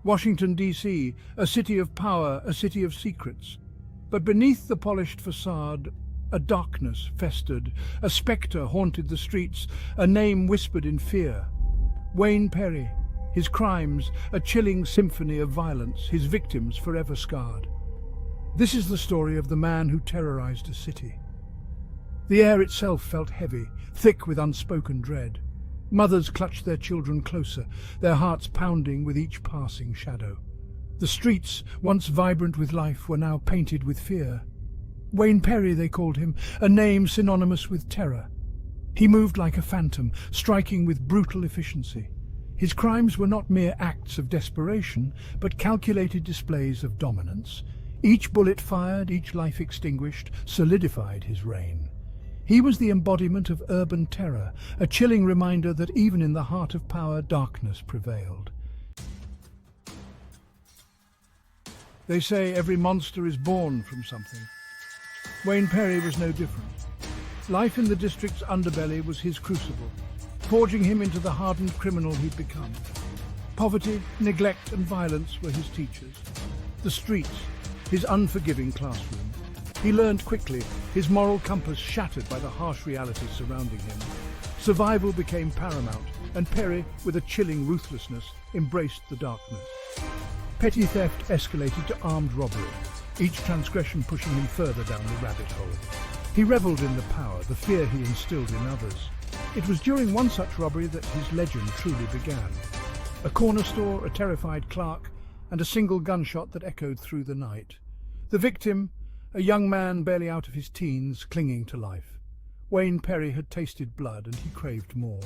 Washington D.C, a city of power, a city of secrets. But beneath the polished facade, a darkness festered, a spectre haunted the streets, a name whispered in fear. Wayne Perry, his crimes, a chilling symphony of violence, his victims forever scarred. This is the story of the man who terrorized a city. The air itself felt heavy, thick with unspoken dread. Mothers clutched their children closer, their hearts pounding with each passing shadow. The streets, once vibrant with life, were now painted with fear. Wayne Perry, they called him, a name synonymous with terror. He moved like a phantom, striking with brutal efficiency. His crimes were not mere acts of desperation, but calculated displays of dominance. Each bullet fired, each life extinguished, solidified his reign. He was the embodiment of urban terror, a chilling reminder that even in the heart of power, darkness prevailed. They say every monster is born from something. Wayne Perry was no different. Life in the district's underbelly was his crucible, forging him into the hardened criminal he'd become. Poverty, neglect and violence were his teachers. The streets, his unforgiving classroom. He learned quickly, his moral compass shattered by the harsh realities surrounding him. Survival became paramount, and Perry, with a chilling ruthlessness, embraced the darkness. Petty theft escalated to armed robbery, each transgression pushing him further down the rabbit hole. He reveled in the power, the fear he instilled in others. It was during one such robbery that his legend truly began. A corner store, a terrified clerk, and a single gunshot that echoed through the night. The victim, a young man barely out of his teens, clinging to life. Wayne Perry had tasted blood and he craved more.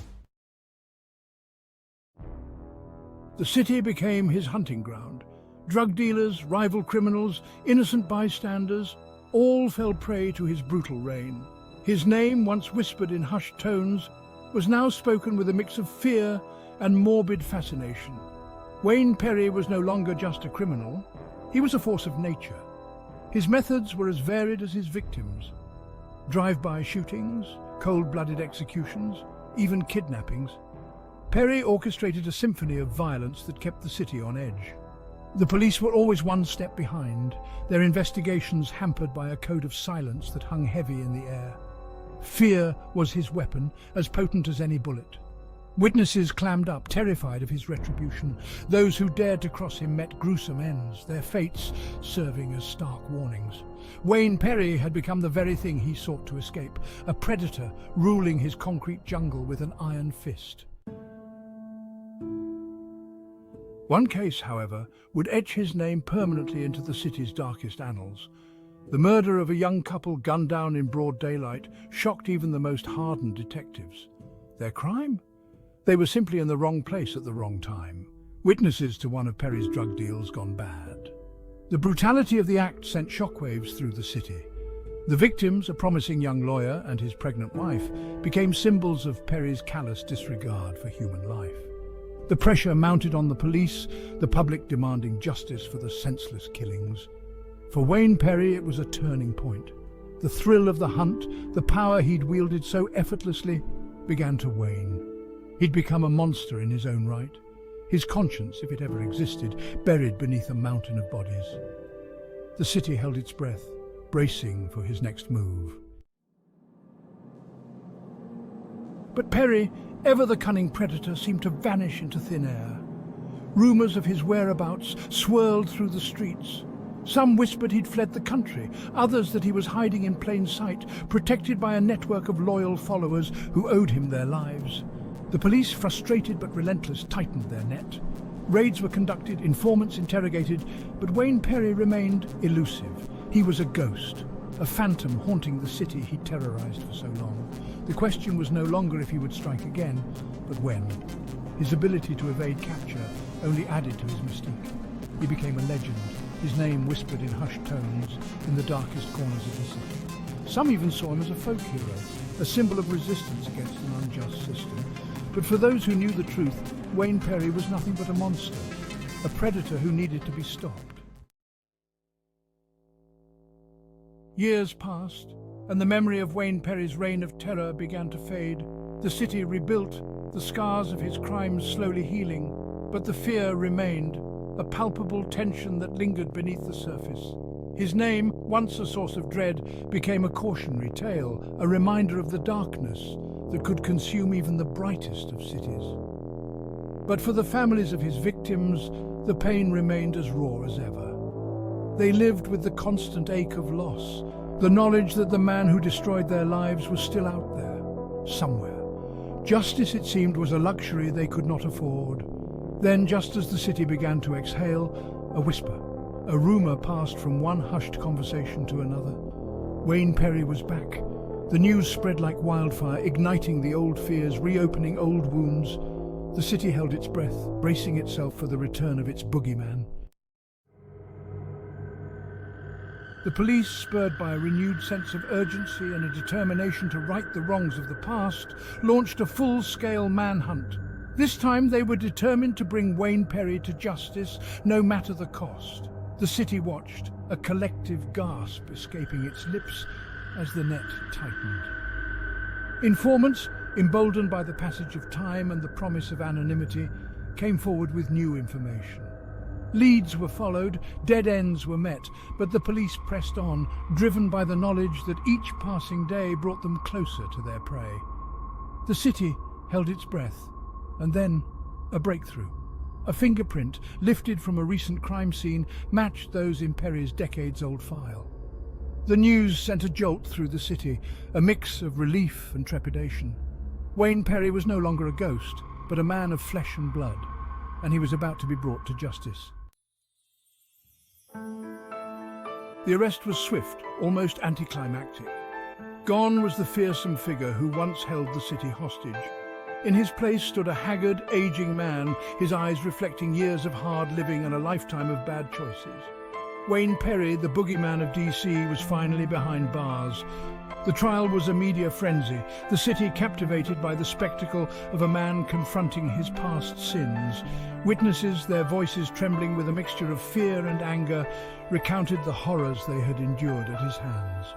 The city became his hunting ground. Drug dealers, rival criminals, innocent bystanders, all fell prey to his brutal reign. His name, once whispered in hushed tones, was now spoken with a mix of fear and morbid fascination. Wayne Perry was no longer just a criminal, he was a force of nature. His methods were as varied as his victims. Drive-by shootings, cold-blooded executions, even kidnappings. Perry orchestrated a symphony of violence that kept the city on edge. The police were always one step behind, their investigations hampered by a code of silence that hung heavy in the air. Fear was his weapon, as potent as any bullet. Witnesses clammed up, terrified of his retribution. Those who dared to cross him met gruesome ends, their fates serving as stark warnings. Wayne Perry had become the very thing he sought to escape, a predator ruling his concrete jungle with an iron fist. One case, however, would etch his name permanently into the city's darkest annals. The murder of a young couple gunned down in broad daylight shocked even the most hardened detectives. Their crime? They were simply in the wrong place at the wrong time, witnesses to one of Perry's drug deals gone bad. The brutality of the act sent shockwaves through the city. The victims, a promising young lawyer and his pregnant wife, became symbols of Perry's callous disregard for human life. The pressure mounted on the police, the public demanding justice for the senseless killings. For Wayne Perry, it was a turning point. The thrill of the hunt, the power he'd wielded so effortlessly, began to wane. He'd become a monster in his own right, his conscience, if it ever existed, buried beneath a mountain of bodies. The city held its breath, bracing for his next move. But Perry, ever the cunning predator, seemed to vanish into thin air. Rumors of his whereabouts swirled through the streets. Some whispered he'd fled the country, others that he was hiding in plain sight, protected by a network of loyal followers who owed him their lives. The police, frustrated but relentless, tightened their net. Raids were conducted, informants interrogated, but Wayne Perry remained elusive. He was a ghost, a phantom haunting the city he'd terrorized for so long. The question was no longer if he would strike again, but when. His ability to evade capture only added to his mystique. He became a legend, his name whispered in hushed tones in the darkest corners of the city. Some even saw him as a folk hero, a symbol of resistance against an unjust system. But for those who knew the truth, Wayne Perry was nothing but a monster, a predator who needed to be stopped. Years passed, and the memory of Wayne Perry's reign of terror began to fade. The city rebuilt, the scars of his crimes slowly healing, but the fear remained. a palpable tension that lingered beneath the surface. His name, once a source of dread, became a cautionary tale, a reminder of the darkness that could consume even the brightest of cities. But for the families of his victims, the pain remained as raw as ever. They lived with the constant ache of loss, the knowledge that the man who destroyed their lives was still out there, somewhere. Justice, it seemed, was a luxury they could not afford. Then, just as the city began to exhale, a whisper, a rumor passed from one hushed conversation to another. Wayne Perry was back. The news spread like wildfire, igniting the old fears, reopening old wounds. The city held its breath, bracing itself for the return of its boogeyman. The police, spurred by a renewed sense of urgency and a determination to right the wrongs of the past, launched a full-scale manhunt. This time they were determined to bring Wayne Perry to justice, no matter the cost. The city watched, a collective gasp escaping its lips as the net tightened. Informants, emboldened by the passage of time and the promise of anonymity, came forward with new information. Leads were followed, dead ends were met, but the police pressed on, driven by the knowledge that each passing day brought them closer to their prey. The city held its breath, and then a breakthrough. A fingerprint, lifted from a recent crime scene, matched those in Perry's decades-old file. The news sent a jolt through the city, a mix of relief and trepidation. Wayne Perry was no longer a ghost, but a man of flesh and blood, and he was about to be brought to justice. The arrest was swift, almost anticlimactic. Gone was the fearsome figure who once held the city hostage. In his place stood a haggard, aging man, his eyes reflecting years of hard living and a lifetime of bad choices. Wayne Perry, the boogeyman of D.C., was finally behind bars. The trial was a media frenzy, the city captivated by the spectacle of a man confronting his past sins. Witnesses, their voices trembling with a mixture of fear and anger, recounted the horrors they had endured at his hands.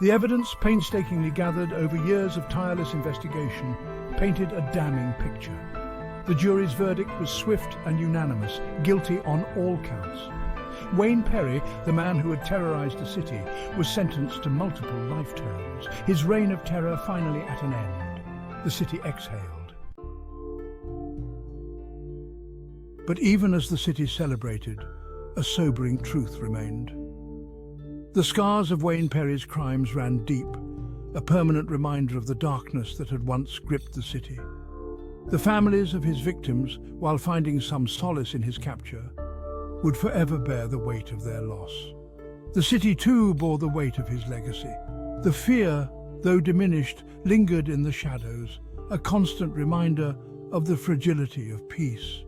The evidence, painstakingly gathered over years of tireless investigation, painted a damning picture. The jury's verdict was swift and unanimous, guilty on all counts. Wayne Perry, the man who had terrorized the city, was sentenced to multiple life terms, his reign of terror finally at an end. The city exhaled. But even as the city celebrated, a sobering truth remained. The scars of Wayne Perry's crimes ran deep, a permanent reminder of the darkness that had once gripped the city. The families of his victims, while finding some solace in his capture, would forever bear the weight of their loss. The city too bore the weight of his legacy. The fear, though diminished, lingered in the shadows, a constant reminder of the fragility of peace.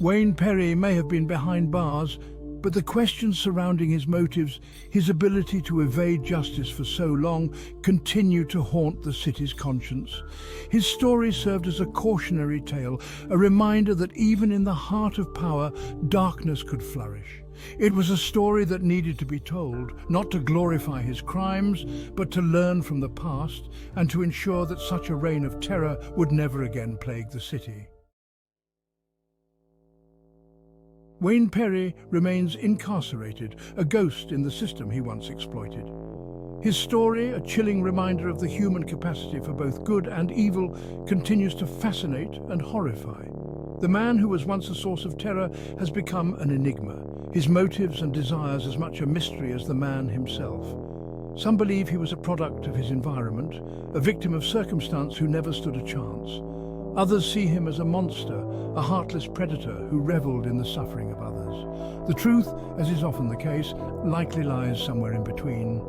Wayne Perry may have been behind bars, but the questions surrounding his motives, his ability to evade justice for so long, continue to haunt the city's conscience. His story served as a cautionary tale, a reminder that even in the heart of power, darkness could flourish. It was a story that needed to be told, not to glorify his crimes, but to learn from the past and to ensure that such a reign of terror would never again plague the city. Wayne Perry remains incarcerated, a ghost in the system he once exploited. His story, a chilling reminder of the human capacity for both good and evil, continues to fascinate and horrify. The man who was once a source of terror has become an enigma, his motives and desires as much a mystery as the man himself. Some believe he was a product of his environment, a victim of circumstance who never stood a chance. Others see him as a monster, a heartless predator who reveled in the suffering of others. The truth, as is often the case, likely lies somewhere in between.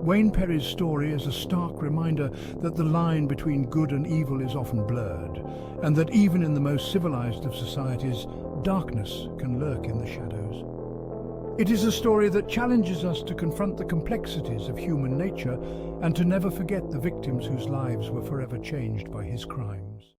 Wayne Perry's story is a stark reminder that the line between good and evil is often blurred, and that even in the most civilized of societies, darkness can lurk in the shadows. It is a story that challenges us to confront the complexities of human nature and to never forget the victims whose lives were forever changed by his crimes.